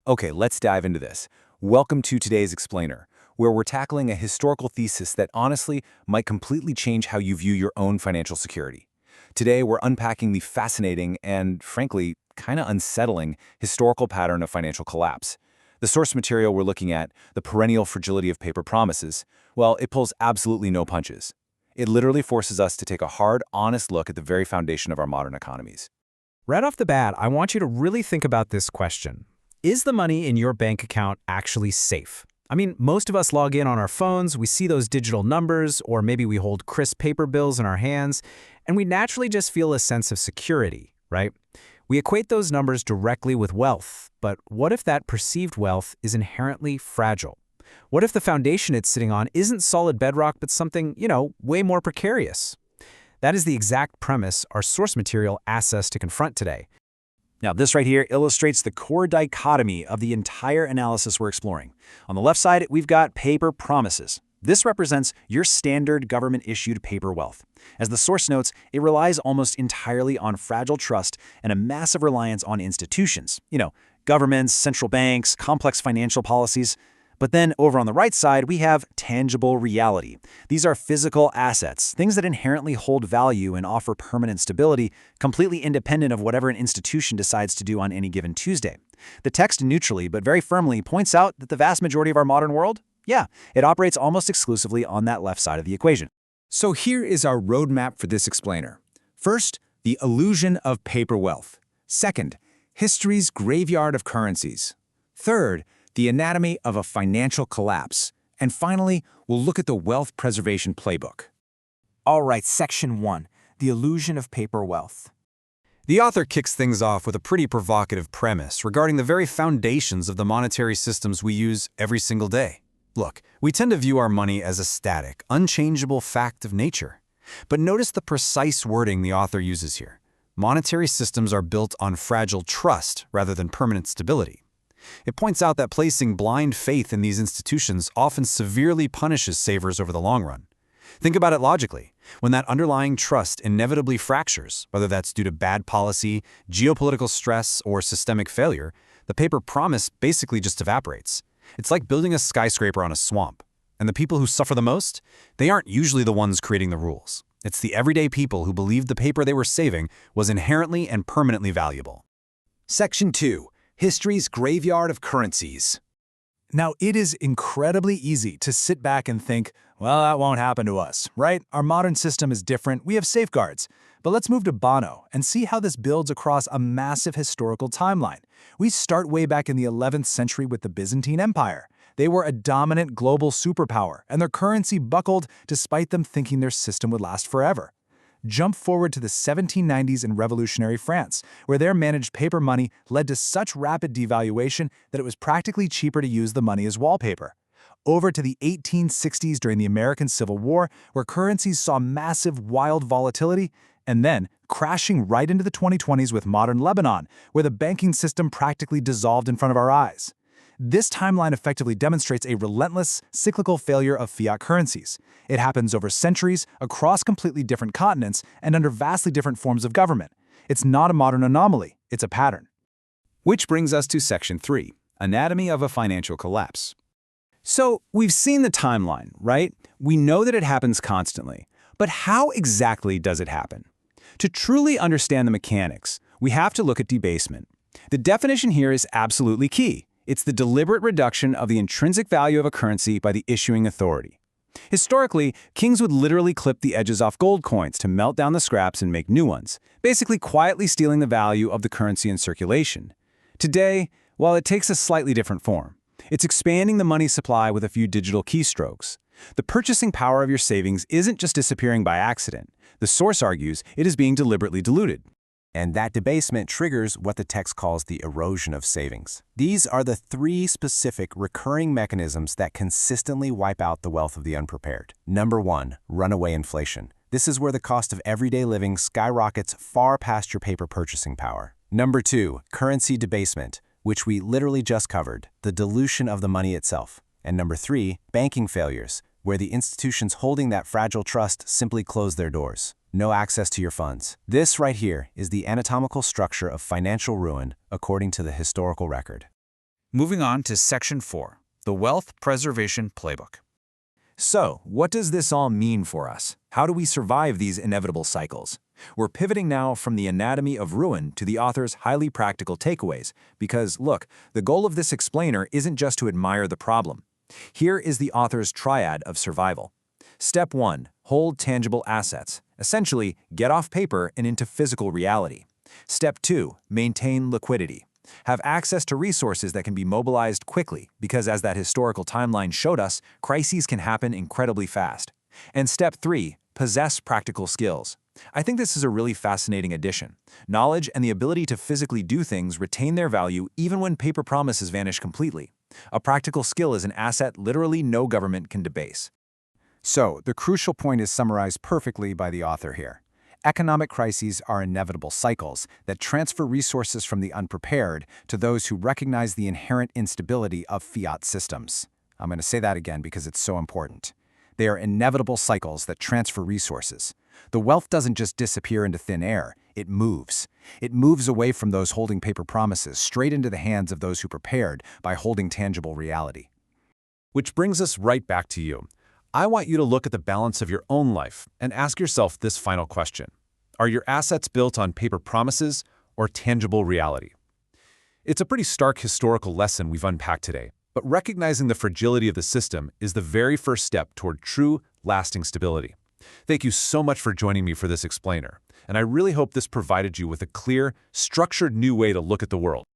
Okay, let's dive into this. Welcome to today's Explainer, where we're tackling a historical thesis that honestly might completely change how you view your own financial security. Today, we're unpacking the fascinating and, frankly, kind of unsettling historical pattern of financial collapse. The source material we're looking at, the perennial fragility of paper promises, well, it pulls absolutely no punches. It literally forces us to take a hard, honest look at the very foundation of our modern economies. Right off the bat, I want you to really think about this question. Is the money in your bank account actually safe? I mean, most of us log in on our phones, we see those digital numbers, or maybe we hold crisp paper bills in our hands, and we naturally just feel a sense of security, right? We equate those numbers directly with wealth, but what if that perceived wealth is inherently fragile? What if the foundation it's sitting on isn't solid bedrock, but something, way more precarious? That is the exact premise our source material asks us to confront today. Now, this right here illustrates the core dichotomy of the entire analysis we're exploring. On the left side, we've got paper promises. This represents your standard government-issued paper wealth. As the source notes, it relies almost entirely on fragile trust and a massive reliance on institutions. Governments, central banks, complex financial policies. But then over on the right side, we have tangible reality. These are physical assets, things that inherently hold value and offer permanent stability, completely independent of whatever an institution decides to do on any given Tuesday. The text neutrally but very firmly points out that the vast majority of our modern world, it operates almost exclusively on that left side of the equation. So here is our roadmap for this explainer. First, the illusion of paper wealth. Second, history's graveyard of currencies. Third, the anatomy of a financial collapse. And finally, we'll look at the wealth preservation playbook. All right, Section 1, the illusion of paper wealth. The author kicks things off with a pretty provocative premise regarding the very foundations of the monetary systems we use every single day. Look, we tend to view our money as a static, unchangeable fact of nature. But notice the precise wording the author uses here. Monetary systems are built on fragile trust rather than permanent stability. It points out that placing blind faith in these institutions often severely punishes savers over the long run. Think about it logically. When that underlying trust inevitably fractures, whether that's due to bad policy, geopolitical stress, or systemic failure, the paper promise basically just evaporates. It's like building a skyscraper on a swamp. And the people who suffer the most? They aren't usually the ones creating the rules. It's the everyday people who believed the paper they were saving was inherently and permanently valuable. Section 2. History's graveyard of currencies. Now, it is incredibly easy to sit back and think, well, that won't happen to us, right? Our modern system is different, we have safeguards. But let's move to Bono and see how this builds across a massive historical timeline. We start way back in the 11th century with the Byzantine Empire. They were a dominant global superpower, and their currency buckled despite them thinking their system would last forever. Jump forward to the 1790s in revolutionary France, where their managed paper money led to such rapid devaluation that it was practically cheaper to use the money as wallpaper. Over to the 1860s during the American Civil War, where currencies saw massive, wild volatility, and then crashing right into the 2020s with modern Lebanon, where the banking system practically dissolved in front of our eyes. This timeline effectively demonstrates a relentless, cyclical failure of fiat currencies. It happens over centuries, across completely different continents, and under vastly different forms of government. It's not a modern anomaly, it's a pattern. Which brings us to Section 3, Anatomy of a Financial Collapse. So, we've seen the timeline, right? We know that it happens constantly. But how exactly does it happen? To truly understand the mechanics, we have to look at debasement. The definition here is absolutely key. It's the deliberate reduction of the intrinsic value of a currency by the issuing authority. Historically, kings would literally clip the edges off gold coins to melt down the scraps and make new ones, basically quietly stealing the value of the currency in circulation. Today, while it takes a slightly different form, it's expanding the money supply with a few digital keystrokes. The purchasing power of your savings isn't just disappearing by accident. The source argues it is being deliberately diluted. And that debasement triggers what the text calls the erosion of savings. These are the three specific recurring mechanisms that consistently wipe out the wealth of the unprepared. Number 1, runaway inflation. This is where the cost of everyday living skyrockets far past your paper purchasing power. Number 2, currency debasement, which we literally just covered, the dilution of the money itself. And number 3, banking failures, where the institutions holding that fragile trust simply close their doors. No access to your funds. This right here is the anatomical structure of financial ruin according to the historical record. Moving on to Section 4, the Wealth Preservation Playbook. So, what does this all mean for us? How do we survive these inevitable cycles? We're pivoting now from the anatomy of ruin to the author's highly practical takeaways, because, look, the goal of this explainer isn't just to admire the problem. Here is the author's triad of survival. Step 1. Hold tangible assets. Essentially, get off paper and into physical reality. Step 2. Maintain liquidity. Have access to resources that can be mobilized quickly, because as that historical timeline showed us, crises can happen incredibly fast. And Step 3. Possess practical skills. I think this is a really fascinating addition. Knowledge and the ability to physically do things retain their value even when paper promises vanish completely. A practical skill is an asset literally no government can debase. So, the crucial point is summarized perfectly by the author here. Economic crises are inevitable cycles that transfer resources from the unprepared to those who recognize the inherent instability of fiat systems. I'm going to say that again because it's so important. They are inevitable cycles that transfer resources. The wealth doesn't just disappear into thin air, it moves. It moves away from those holding paper promises straight into the hands of those who prepared by holding tangible reality. Which brings us right back to you. I want you to look at the balance of your own life and ask yourself this final question. Are your assets built on paper promises or tangible reality? It's a pretty stark historical lesson we've unpacked today, but recognizing the fragility of the system is the very first step toward true, lasting stability. Thank you so much for joining me for this explainer, and I really hope this provided you with a clear, structured new way to look at the world.